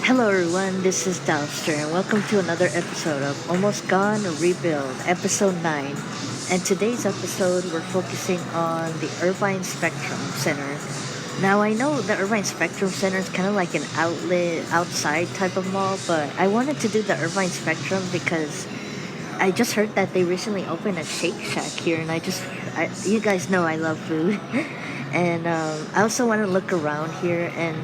Hello everyone, this is Dalster and welcome to another episode of Almost Gone Rebuild, episode 9. And today's episode we're focusing on the Irvine Spectrum Center. Now I know the Irvine Spectrum Center is kind of like an outlet, outside type of mall, but I wanted to do the Irvine Spectrum because I just heard that they recently opened a Shake Shack here and you guys know I love food. And I also want to look around here and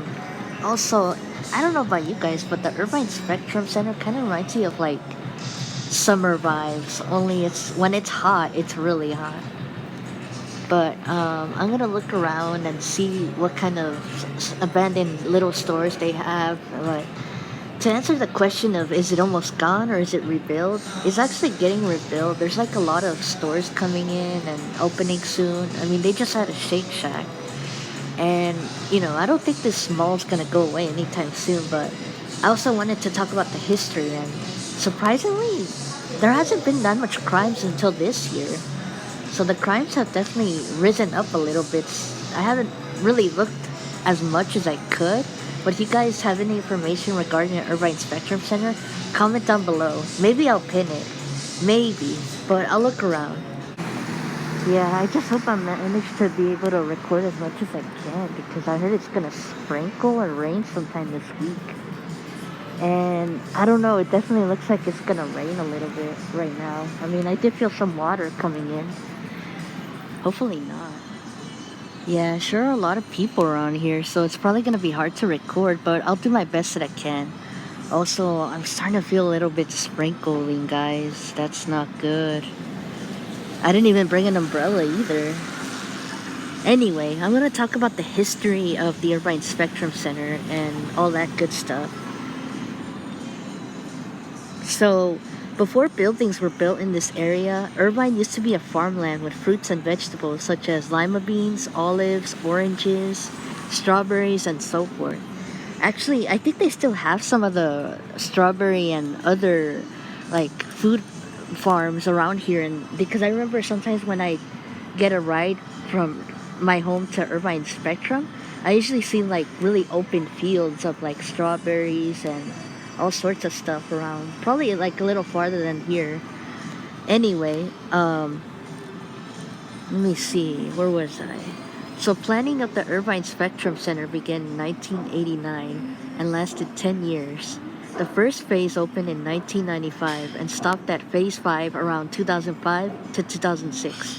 also, I don't know about you guys, but the Irvine Spectrum Center kind of reminds me of like summer vibes. Only it's when it's hot, it's really hot. But I'm gonna look around and see what kind of abandoned little stores they have. But to answer the question of is it almost gone or is it rebuilt, it's actually getting rebuilt. There's like a lot of stores coming in and opening soon. I mean, they just had a Shake Shack. And, I don't think this mall's gonna go away anytime soon, but I also wanted to talk about the history. And surprisingly, there hasn't been that much crimes until this year. So the crimes have definitely risen up a little bit. I haven't really looked as much as I could, but if you guys have any information regarding the Irvine Spectrum Center, comment down below. Maybe I'll pin it. Maybe, but I'll look around. Yeah, I just hope I manage to be able to record as much as I can because I heard it's gonna sprinkle or rain sometime this week. And I don't know, it definitely looks like it's gonna rain a little bit right now. I mean, I did feel some water coming in. Hopefully not. Yeah, sure are a lot of people around here, so it's probably gonna be hard to record, but I'll do my best that I can. Also, I'm starting to feel a little bit sprinkling, guys. That's not good. I didn't even bring an umbrella either. Anyway, I'm going to talk about the history of the Irvine Spectrum Center and all that good stuff. So, before buildings were built in this area, Irvine used to be a farmland with fruits and vegetables such as lima beans, olives, oranges, strawberries, and so forth. Actually, I think they still have some of the strawberry and other like food farms around here, and because I remember sometimes when I get a ride from my home to Irvine Spectrum, I usually see like really open fields of like strawberries and all sorts of stuff around, probably like a little farther than here. Anyway, let me see, where was I? So planning of the Irvine Spectrum Center began in 1989 and lasted 10 years. The first phase opened in 1995 and stopped at Phase 5 around 2005 to 2006.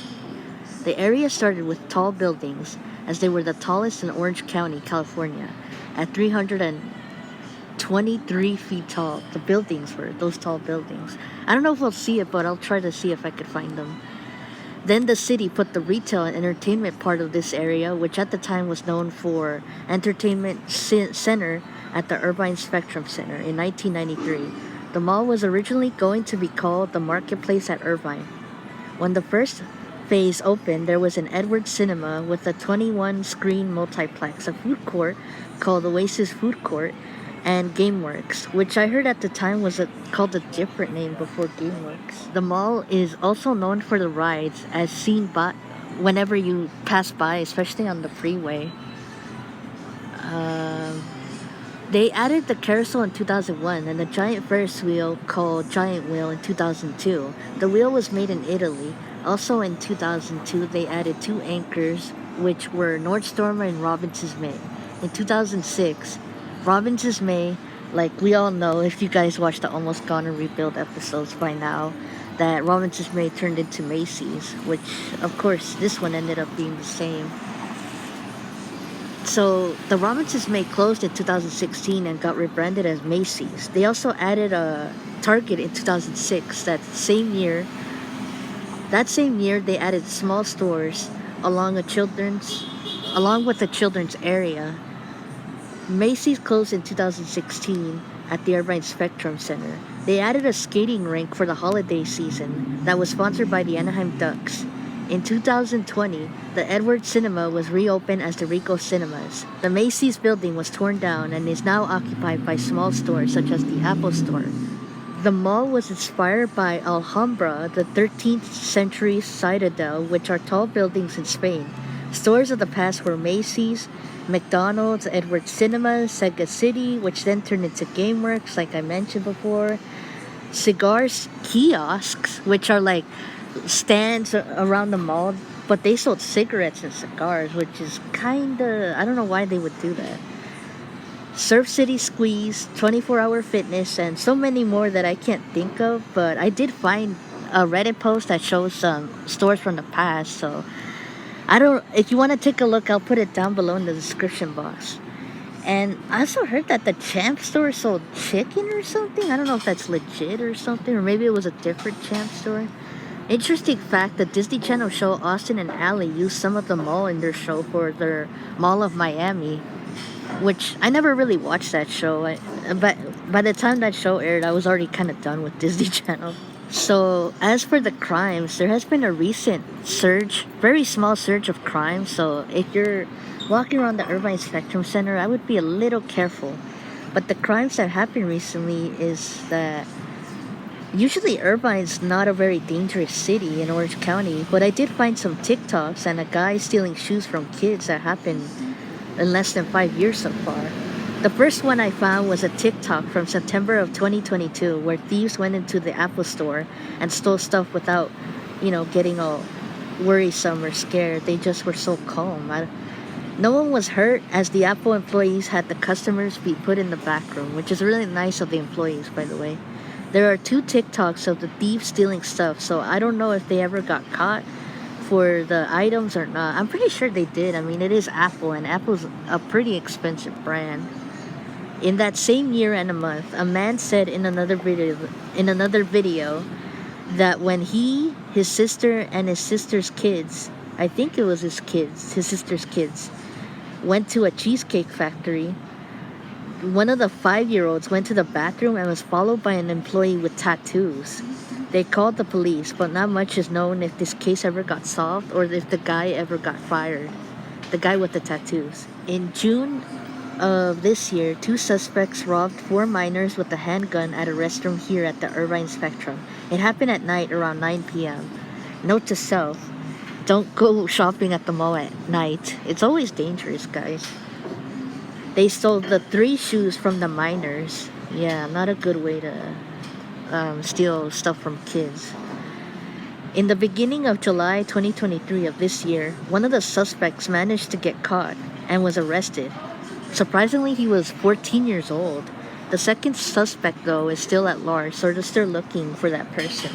The area started with tall buildings, as they were the tallest in Orange County, California, at 323 feet tall. The buildings were those tall buildings. I don't know if we'll see it, but I'll try to see if I could find them. Then the city put the retail and entertainment part of this area, which at the time was known for Entertainment Center, at the Irvine Spectrum Center in 1993. The mall was originally going to be called the Marketplace at Irvine. When the first phase opened, there was an Edwards Cinema with a 21-screen multiplex, a food court called Oasis Food Court, and GameWorks, which I heard at the time was called a different name before GameWorks. The mall is also known for the rides, as seen by whenever you pass by, especially on the freeway. They added the carousel in 2001 and a giant Ferris wheel called Giant Wheel in 2002. The wheel was made in Italy. Also in 2002, they added two anchors, which were Nordstormer and Robinson's May. In 2006, Robinson's May, like we all know, if you guys watched the Almost Gone and Rebuild episodes by now, that Robinson's May turned into Macy's, which, of course, this one ended up being the same. So the Robinsons May closed in 2016 and got rebranded as Macy's. They also added a Target in 2006. That same year, they added small stores along with the children's area. Macy's closed in 2016 at the Irvine Spectrum Center. They added a skating rink for the holiday season that was sponsored by the Anaheim Ducks. In 2020, the Edwards Cinema was reopened as the Rico Cinemas. The Macy's building was torn down and is now occupied by small stores such as the Apple Store. The mall was inspired by Alhambra, the 13th century citadel, which are tall buildings in Spain, Stores of the past were Macy's, McDonald's, Edwards Cinemas, Sega City, which then turned into GameWorks, like I mentioned before. Cigars kiosks, which are like stands around the mall, but they sold cigarettes and cigars, which is kind of, I don't know why they would do that. Surf City Squeeze, 24-hour fitness, and so many more that I can't think of, but I did find a Reddit post that shows some stores from the past, so I don't, if you want to take a look, I'll put it down below in the description box. And I also heard that the Champ store sold chicken or something. I don't know if that's legit or something, or maybe it was a different Champ store. Interesting fact, the Disney Channel show Austin and Ally used some of the mall in their show for their Mall of Miami, which I never really watched that show. But by the time that show aired, I was already kind of done with Disney Channel. So, as for the crimes, there has been a recent surge, very small surge of crime. So, if you're walking around the Irvine Spectrum Center, I would be a little careful. But the crimes that happened recently is that usually Irvine's not a very dangerous city in Orange County, but I did find some TikToks and a guy stealing shoes from kids that happened in less than 5 years so far. The first one I found was a TikTok from September of 2022 where thieves went into the Apple store and stole stuff without, getting all worrisome or scared. They just were so calm. No one was hurt as the Apple employees had the customers be put in the back room, which is really nice of the employees, by the way. There are 2 TikToks of the thieves stealing stuff, so I don't know if they ever got caught for the items or not. I'm pretty sure they did. I mean, it is Apple, and Apple's a pretty expensive brand. In that same year and a month, a man said in another video that when he, his sister, and his sister's kids, I think it was his sister's kids, went to a cheesecake factory, one of the 5-year-olds went to the bathroom and was followed by an employee with tattoos. They called the police, but not much is known if this case ever got solved or if the guy ever got fired. The guy with the tattoos. In June of this year, 2 suspects robbed 4 minors with a handgun at a restroom here at the Irvine Spectrum. It happened at night around 9 p.m. Note to self, don't go shopping at the mall at night. It's always dangerous, guys. They stole the 3 shoes from the minors. Yeah, not a good way to steal stuff from kids. In the beginning of July 2023 of this year, one of the suspects managed to get caught and was arrested. Surprisingly, he was 14 years old. The second suspect, though, is still at large, so they're still looking for that person.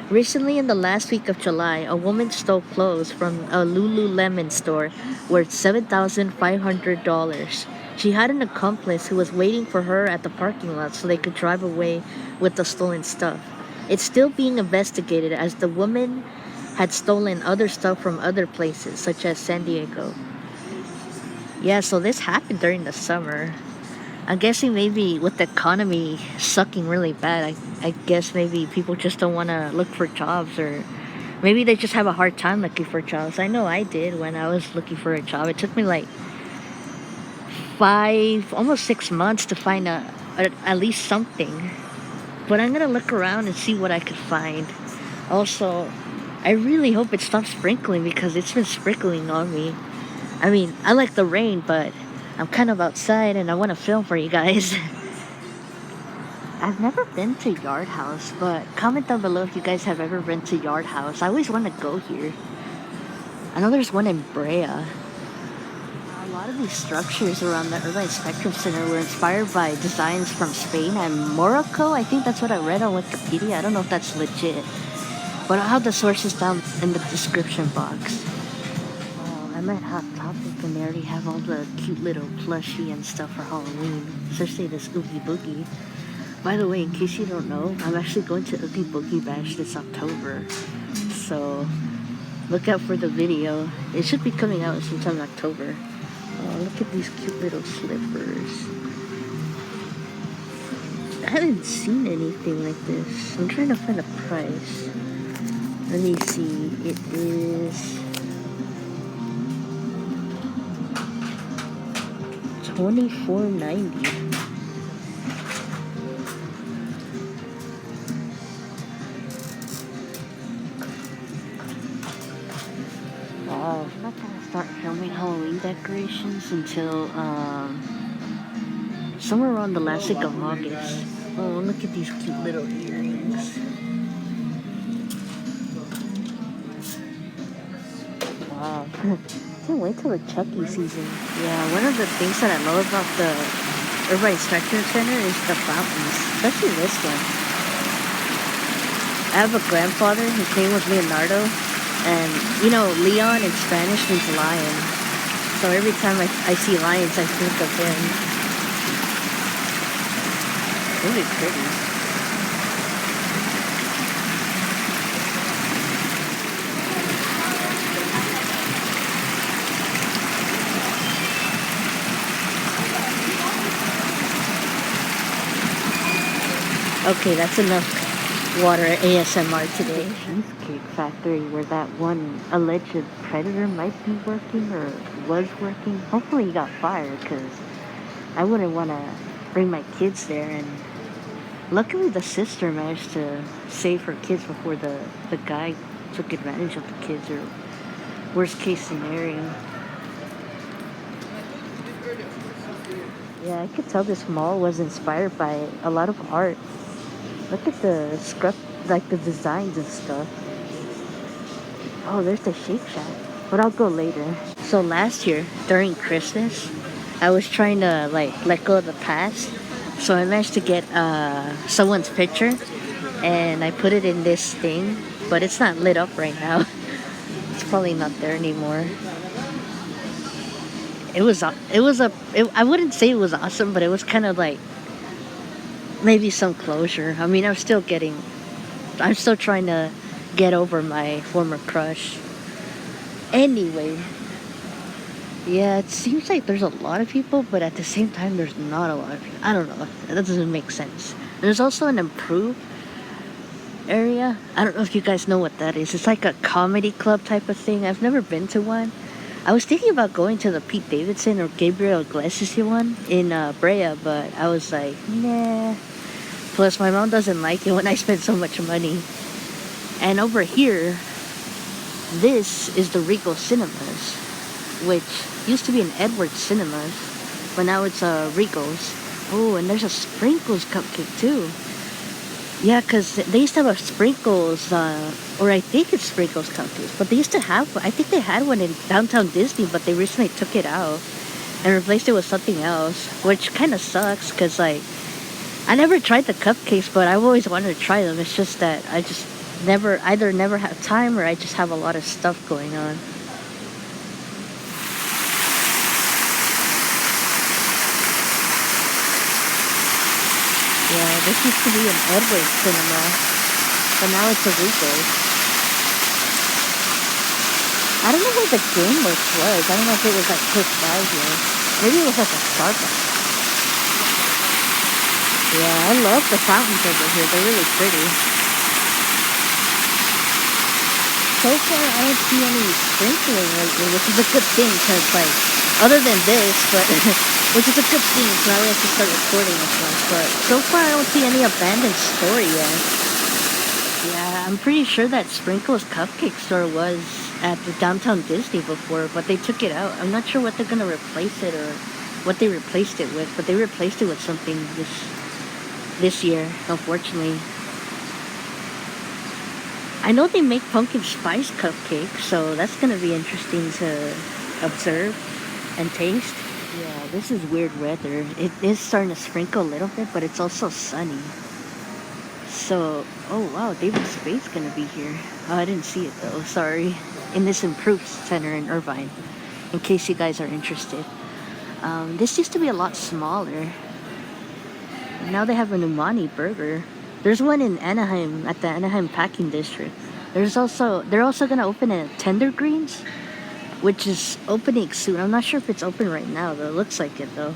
Recently, in the last week of July, a woman stole clothes from a Lululemon store worth $7,500. She had an accomplice who was waiting for her at the parking lot so they could drive away with the stolen stuff. It's still being investigated as the woman had stolen other stuff from other places, such as San Diego. Yeah, so this happened during the summer. I'm guessing maybe with the economy sucking really bad, I guess maybe people just don't want to look for jobs, or maybe they just have a hard time looking for jobs. I know I did when I was looking for a job. It took me like 5, almost 6 months to find at least something. But I'm going to look around and see what I could find. Also, I really hope it stops sprinkling because it's been sprinkling on me. I mean, I like the rain, but I'm kind of outside and I want to film for you guys. I've never been to Yard House, but comment down below if you guys have ever been to Yard House. I always want to go here. I know there's one in Brea. A lot of these structures around the Irvine Spectrum Center were inspired by designs from Spain and Morocco. I think that's what I read on Wikipedia. I don't know if that's legit, but I'll have the sources down in the description box. I'm at Hot Topic and they already have all the cute little plushie and stuff for Halloween, especially this Oogie Boogie. By the way, in case you don't know, I'm actually going to Oogie Boogie Bash this October, so look out for the video. It should be coming out sometime in October. Oh, look at these cute little slippers. I haven't seen anything like this. I'm trying to find a price. Let me see. It is $24.90. Wow, I'm not gonna start decorations until somewhere around the last week of August. Oh, look at these cute little earrings. Wow. Can't wait till the Chucky season. Yeah, one of the things that I love about the Irvine Spectrum Center is the fountains, especially this one. I have a grandfather, his name was Leonardo, and Leon in Spanish means lion. So every time I see lions, I think of him. Really pretty. Okay, that's enough water ASMR today. Cheesecake Factory, where that one alleged predator might be working or was working. Hopefully he got fired, because I wouldn't want to bring my kids there. And luckily the sister managed to save her kids before the guy took advantage of the kids, or worst case scenario. Yeah, I could tell this mall was inspired by a lot of art. Look at the script, like the designs and stuff. Oh, there's the Shake Shack, but I'll go later. So last year, during Christmas, I was trying to let go of the past. So I managed to get someone's picture, and I put it in this thing, but it's not lit up right now. It's probably not there anymore. I wouldn't say it was awesome, but it was kind of like maybe some closure. I mean, I'm still trying to get over my former crush. Anyway, yeah, it seems like there's a lot of people, but at the same time, there's not a lot of people. I don't know. That doesn't make sense. There's also an improved area. I don't know if you guys know what that is. It's like a comedy club type of thing. I've never been to one. I was thinking about going to the Pete Davidson or Gabriel Iglesias one in Brea, but I was like, nah. Plus, my mom doesn't like it when I spend so much money. And over here, this is the Regal Cinemas, which used to be an Edwards Cinemas, but now it's Regal's. Oh, and there's a Sprinkles cupcake too. Yeah, because they used to have a Sprinkles, or I think it's Sprinkles cupcakes, but they used to have, I think they had one in downtown Disney, but they recently took it out and replaced it with something else, which kind of sucks, because I never tried the cupcakes, but I've always wanted to try them. It's just that I just never have time, or I just have a lot of stuff going on. Yeah, this used to be an Edwards cinema, but now it's a Regal. I don't know where the GameWorks was. I don't know if it was like close by here. Maybe it was like a Starbucks. Yeah, I love the fountains over here. They're really pretty. So far, I don't see any sprinkling lately, which is a good thing, because, other than this, but, which is a good thing, so now we have to start recording this one. But so far, I don't see any abandoned store yet. Yeah, I'm pretty sure that Sprinkles Cupcake store was at the downtown Disney before, but they took it out. I'm not sure what they're going to replace it, or what they replaced it with, but they replaced it with something this year, unfortunately. I know they make pumpkin spice cupcakes, so that's going to be interesting to observe and taste. Yeah, this is weird weather. It is starting to sprinkle a little bit, but it's also sunny. So, oh wow, David Spade's going to be here. Oh, I didn't see it though, sorry. In this improved center in Irvine, in case you guys are interested. This used to be a lot smaller. Now they have an Umani burger. There's one in Anaheim, at the Anaheim Packing District. They're also gonna open at Tender Greens, which is opening soon. I'm not sure if it's open right now though. It looks like it though.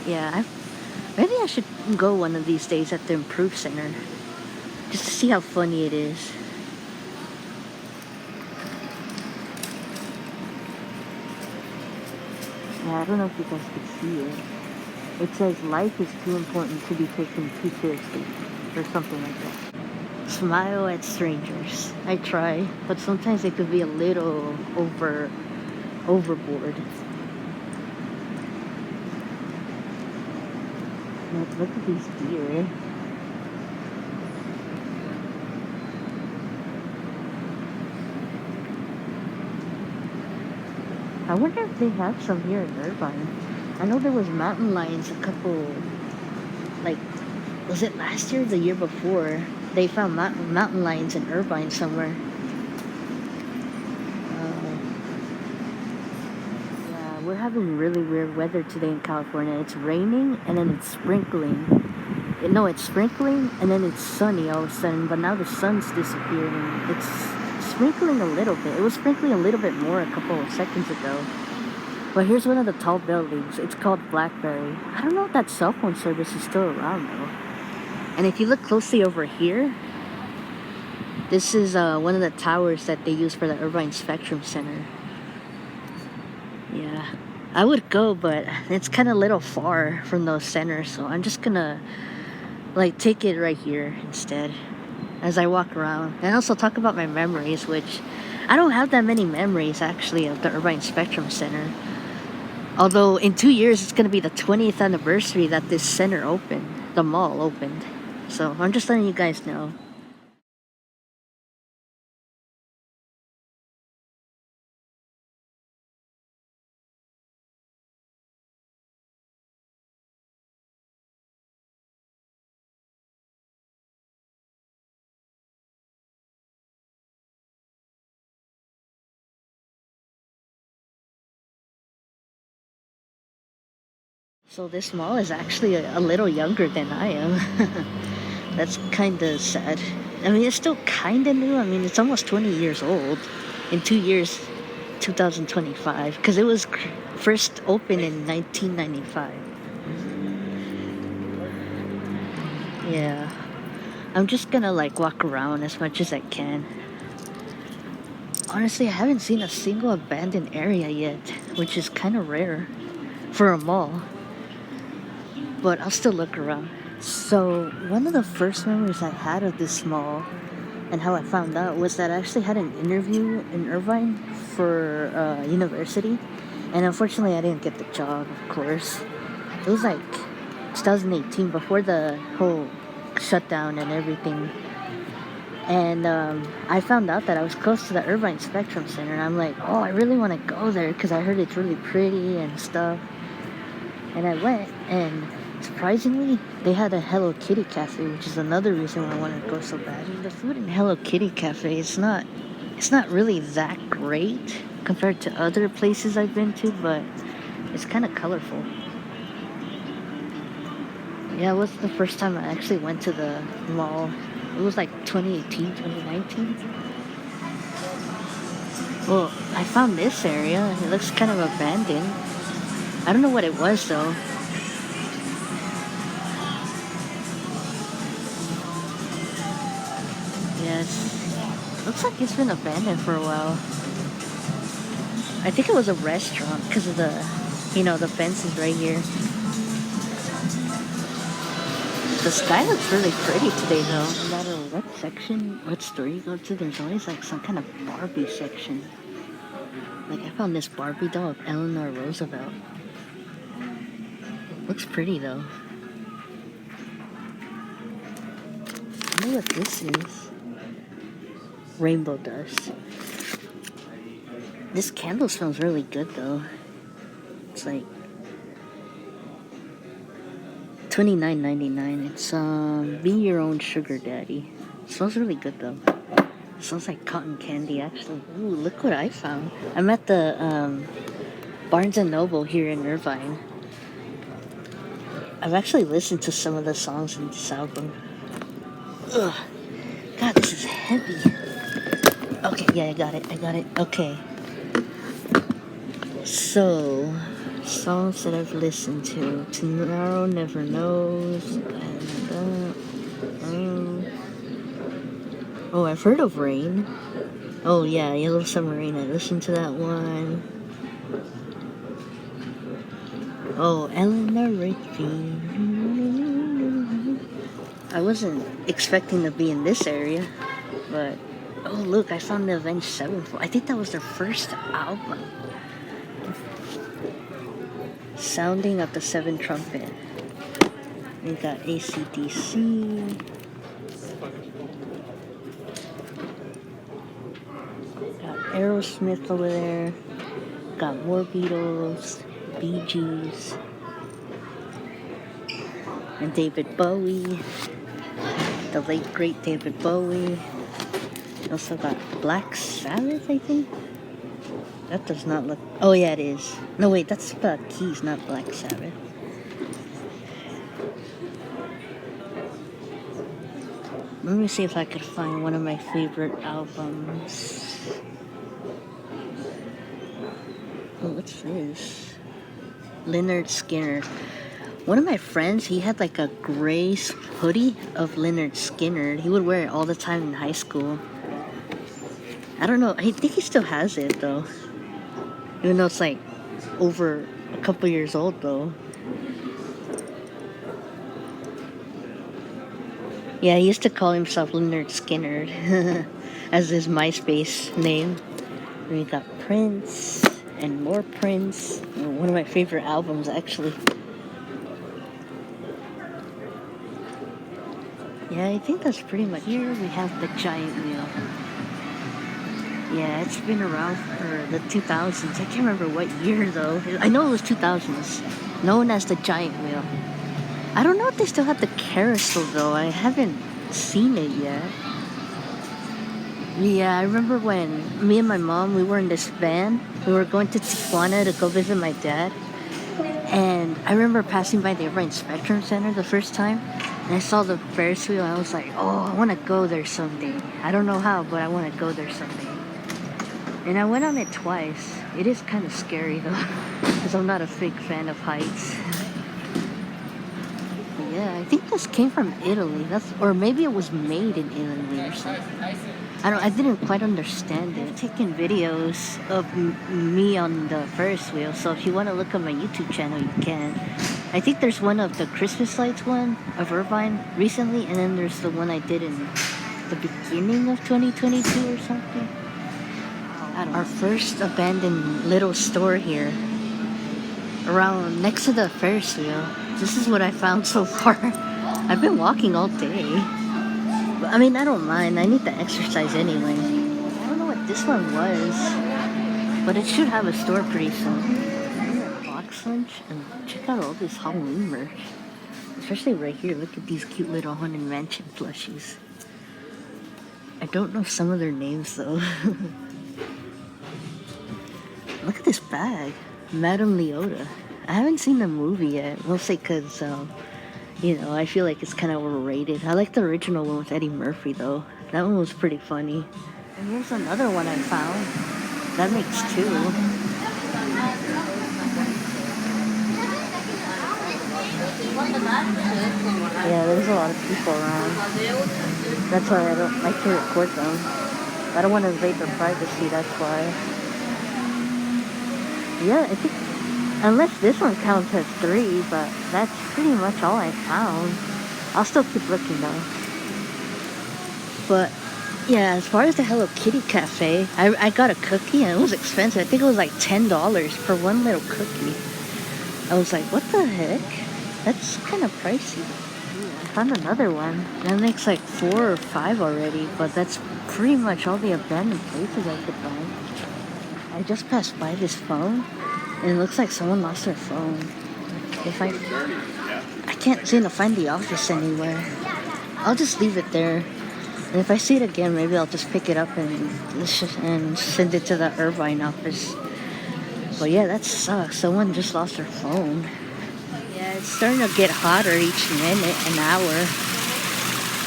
Yeah, maybe I should go one of these days at the Improved Center, just to see how funny it is. Yeah, I don't know if you guys can see it. It says life is too important to be taken too seriously, or something like that. Smile at strangers. I try, but sometimes it could be a little overboard. Look at these deer. I wonder if they have some here in Irvine. I know there was mountain lions a couple, like, was it last year or the year before? They found mountain lions in Irvine somewhere. Yeah, we're having really weird weather today in California. It's raining and then it's sprinkling. No, it's sprinkling and then it's sunny all of a sudden, but now the sun's disappearing. It's sprinkling a little bit. It was sprinkling a little bit more a couple of seconds ago. But here's one of the tall buildings. It's called Blackberry. I don't know if that cell phone service is still around though. And if you look closely over here, this is one of the towers that they use for the Irvine Spectrum Center. Yeah, I would go, but it's kind of a little far from those centers, so I'm just gonna like take it right here instead as I walk around. And also talk about my memories, which I don't have that many memories actually of the Irvine Spectrum Center. Although in 2 years it's gonna be the 20th anniversary that this center opened, the mall opened. So I'm just letting you guys know. So this mall is actually a little younger than I am. That's kind of sad. I mean, it's still kind of new. I mean, it's almost 20 years old. In 2 years, 2025, because it was first opened in 1995. Yeah, I'm just gonna like walk around as much as I can. Honestly, I haven't seen a single abandoned area yet, which is kind of rare for a mall. But I'll still look around. So one of the first memories I had of this mall and how I found out was that I actually had an interview in Irvine for university, and unfortunately I didn't get the job, of course. It was like 2018, before the whole shutdown and everything. And I found out that I was close to the Irvine Spectrum Center, and I'm like, oh, I really want to go there because I heard it's really pretty and stuff. And I went, and surprisingly, they had a Hello Kitty cafe, which is another reason why I wanted to go so bad. I mean, the food in Hello Kitty cafe it's not really that great compared to other places I've been to, but it's kind of colorful. Yeah, it was the first time I actually went to the mall. It was like 2018, 2019. Well, I found this area. It looks kind of abandoned. I don't know what it was though. Yes. Looks like it's been abandoned for a while. I think it was a restaurant because of the fences right here. The sky looks really pretty today though. No matter what store you go to, there's always like some kind of Barbie section. Like I found this Barbie doll of Eleanor Roosevelt. Looks pretty though. I wonder what this is. Rainbow dust. This candle smells really good though. It's like $29.99. It's Be Your Own Sugar Daddy. It smells really good though. It smells like cotton candy actually. Ooh, look what I found. I'm at the Barnes and Noble here in Irvine. I've actually listened to some of the songs in this album. Ugh. God, this is heavy. Okay, yeah, I got it. Okay. So, songs that I've listened to. Tomorrow Never Knows. Oh, I've heard of Rain. Oh, yeah, Yellow Submarine. I listened to that one. Oh, Eleanor Rigby. I wasn't expecting to be in this area, but oh look, I found the Avenged Sevenfold. I think that was their first album. Sounding of the Seven Trumpet. We got AC/DC. Got Aerosmith over there. Got more Beatles, Bee Gees, and David Bowie. The late great David Bowie. Also got Black Sabbath, I think. That does not look. Oh yeah, it is. No wait, that's Keys, not Black Sabbath. Let me see if I could find one of my favorite albums. Oh, what's this? Lynyrd Skynyrd. One of my friends, he had like a gray hoodie of Lynyrd Skynyrd. He would wear it all the time in high school. I don't know. I think he still has it though. Even though it's like over a couple years old though. Yeah, he used to call himself Lynyrd Skynyrd as his MySpace name. And we got Prince and more Prince. One of my favorite albums actually. Yeah, I think that's pretty much. Here we have the giant wheel. Yeah, it's been around for the 2000s. I can't remember what year though. I know it was 2000s. Known as the giant wheel. I don't know if they still have the carousel though. I haven't seen it yet. Yeah, I remember when me and my mom, we were in this van. We were going to Tijuana to go visit my dad. And I remember passing by the Irvine Spectrum Center the first time. And I saw the Ferris wheel and I was like, oh, I want to go there someday. I don't know how, but I want to go there someday. And I went on it twice. It is kind of scary though, because I'm not a big fan of heights. But yeah, I think this came from Italy. Or maybe it was made in Italy or something. I didn't quite understand it. I'm taking videos of me on the Ferris wheel, so if you want to look at my YouTube channel, you can. I think there's one of the Christmas lights one of Irvine recently, and then there's the one I did in the beginning of 2022 or something. Our first abandoned little store here, around next to the Ferris wheel. This is what I found so far. I've been walking all day. I mean, I don't mind. I need to exercise anyway. I don't know what this one was, but it should have a store pretty soon. Box lunch, and check out all this Halloween merch. Especially right here. Look at these cute little Haunted Mansion plushies. I don't know some of their names though. Look at this bag. Madame Leota. I haven't seen the movie yet. Mostly because, you know, I feel like it's kind of overrated. I like the original one with Eddie Murphy, though. That one was pretty funny. And here's another one I found. That makes two. Yeah, there's a lot of people around. That's why I can't record them. I don't want to invade their privacy, that's why. Yeah, I think, unless this one counts as 3, but that's pretty much all I found. I'll still keep looking though. But yeah, as far as the Hello Kitty Cafe, I got a cookie and it was expensive. I think it was like $10 for one little cookie. I was like, what the heck? That's kind of pricey. I found another one. That makes like 4 or 5 already, but that's pretty much all the abandoned places I could find. I just passed by this phone, and it looks like someone lost their phone. I can't seem to find the office anywhere. I'll just leave it there. And if I see it again, maybe I'll just pick it up and send it to the Irvine office. But yeah, that sucks. Someone just lost their phone. Yeah, it's starting to get hotter each minute, an hour.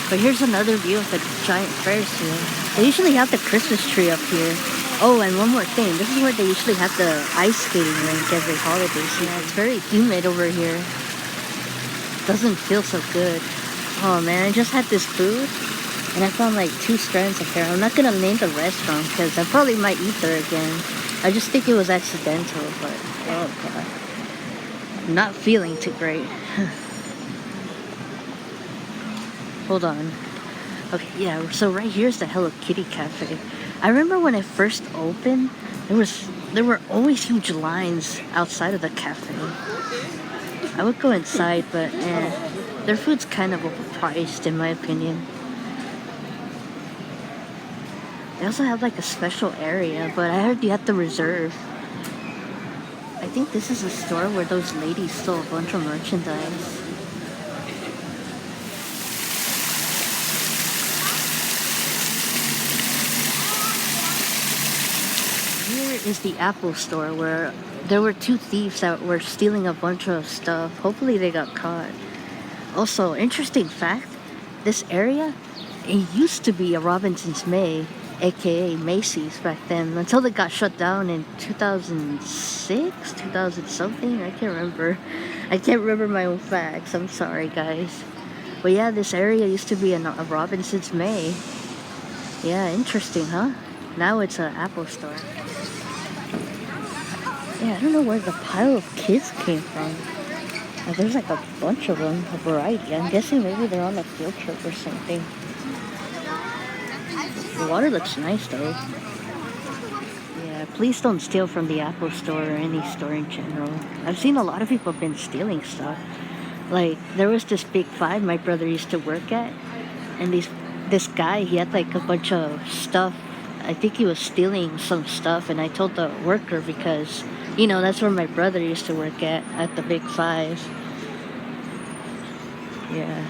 But here's another view of the giant Ferris wheel. They usually have the Christmas tree up here. Oh, and one more thing. This is where they usually have the ice skating rink every holiday season. Yeah, it's very humid over here. Doesn't feel so good. Oh man, I just had this food and I found like 2 strands of hair. I'm not gonna name the restaurant because I probably might eat there again. I just think it was accidental, but oh god. I'm not feeling too great. Hold on. Okay, yeah, so right here's the Hello Kitty Cafe. I remember when it first opened, there were always huge lines outside of the cafe. I would go inside, but their food's kind of overpriced in my opinion. They also have like a special area, but I heard you have to reserve. I think this is a store where those ladies stole a bunch of merchandise. Here is the Apple store where there were two thieves that were stealing a bunch of stuff. Hopefully they got caught. Also, interesting fact, this area, it used to be a Robinson's May, aka Macy's back then, until it got shut down in 2006, 2000 something, I can't remember. I can't remember my own facts, I'm sorry guys. But yeah, this area used to be a Robinson's May. Yeah, interesting, huh? Now it's an Apple store. Yeah, I don't know where the pile of kids came from. There's like a bunch of them, a variety. I'm guessing maybe they're on a field trip or something. The water looks nice though. Yeah, please don't steal from the Apple store or any store in general. I've seen a lot of people have been stealing stuff. Like, there was this Big Five my brother used to work at, and this guy, he had like a bunch of stuff. I think he was stealing some stuff, and I told the worker because, you know, that's where my brother used to work at the Big Five. Yeah,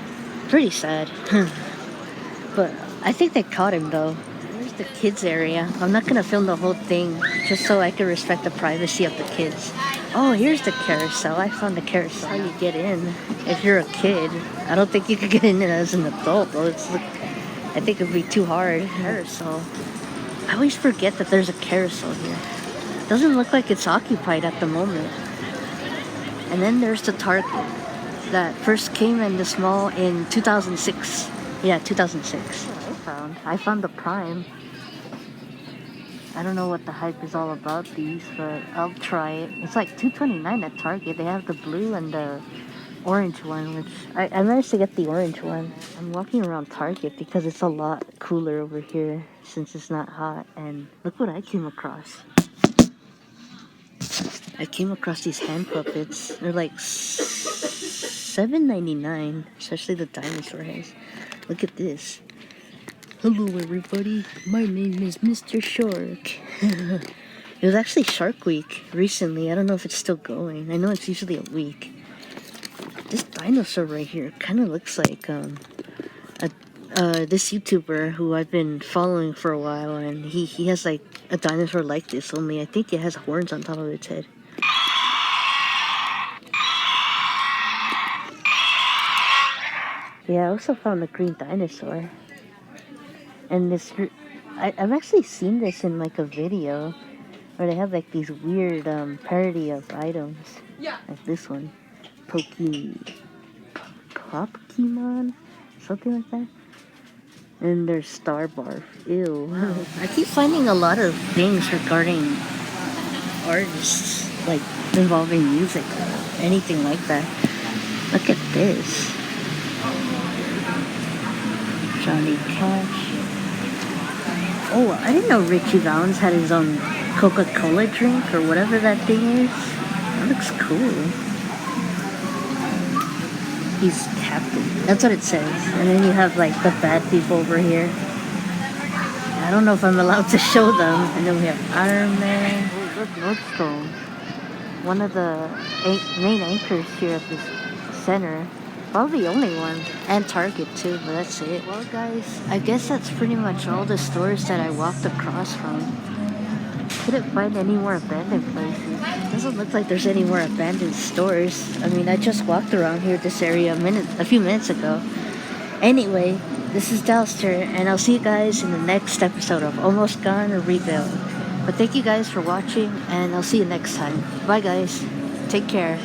pretty sad. But I think they caught him though. Here's the kids area. I'm not gonna film the whole thing just so I can respect the privacy of the kids. Oh, here's the carousel. I found the carousel. How you get in if you're a kid. I don't think you could get in as an adult though. I think it'd be too hard. Carousel. I always forget that there's a carousel here. Doesn't look like it's occupied at the moment. And then there's the Target that first came in this mall in 2006. Yeah, 2006. I found the Prime. I don't know what the hype is all about these, but I'll try it. It's like $2.29 at Target. They have the blue and the orange one, which I managed to get the orange one. I'm walking around Target because it's a lot cooler over here since it's not hot. And look what I came across. I came across these hand puppets. They're like $7.99, especially the dinosaur heads. Look at this. Hello everybody, my name is Mr. Shark. It was actually Shark Week recently. I don't know if it's still going. I know it's usually a week. This dinosaur right here kind of looks like this YouTuber who I've been following for a while, and he has like a dinosaur like this, only I think it has horns on top of its head. Yeah, I also found a green dinosaur. And I've actually seen this in like a video where they have like these weird parody of items. Yeah. Like this one. Popkemon? Something like that. And there's Star Barf. Ew. I keep finding a lot of things regarding artists, like involving music or anything like that. Look at this. Johnny Cash. Oh, I didn't know Richie Valens had his own Coca-Cola drink or whatever that thing is. That looks cool. He's captain. That's what it says. And then you have like the bad people over here. I don't know if I'm allowed to show them. And then we have Iron Man. Oh, look, Nordstrom. One of the main anchors here at this center. Probably the only one. And Target too, but that's it. Well guys, I guess that's pretty much all the stores that I walked across from. Couldn't find any more abandoned places. Doesn't look like there's any more abandoned stores. I mean, I just walked around here, this area, a few minutes ago. Anyway, this is Dalster, and I'll see you guys in the next episode of Almost Gone or Rebuild. But thank you guys for watching, and I'll see you next time. Bye guys. Take care.